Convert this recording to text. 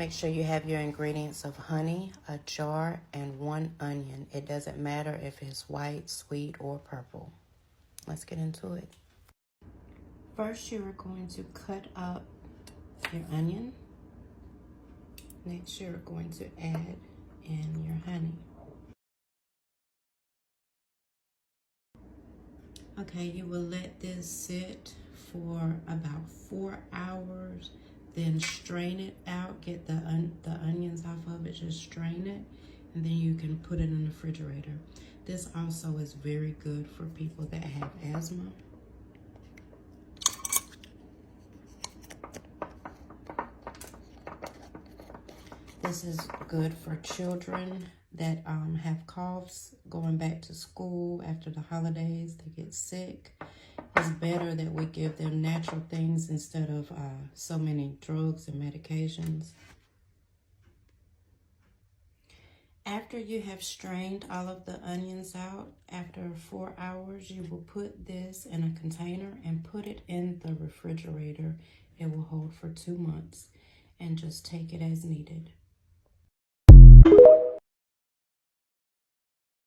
Make sure you have your ingredients of honey, a jar, and 1 onion. It doesn't matter if it's white, sweet, or purple. Let's get into it. First, you are going to cut up your onion. Next, you're going to add in your honey. Okay, you will let this sit for about 4 hours. Then strain it out. Get the onions off of it. Just strain it, and then you can put it in the refrigerator. This also is very good for people that have asthma. This is good for children that have coughs going back to school after the holidays. They get sick. It's better that we give them natural things instead of so many drugs and medications. After you have strained all of the onions out, after 4 hours, you will put this in a container and put it in the refrigerator. It will hold for 2 months, and just take it as needed.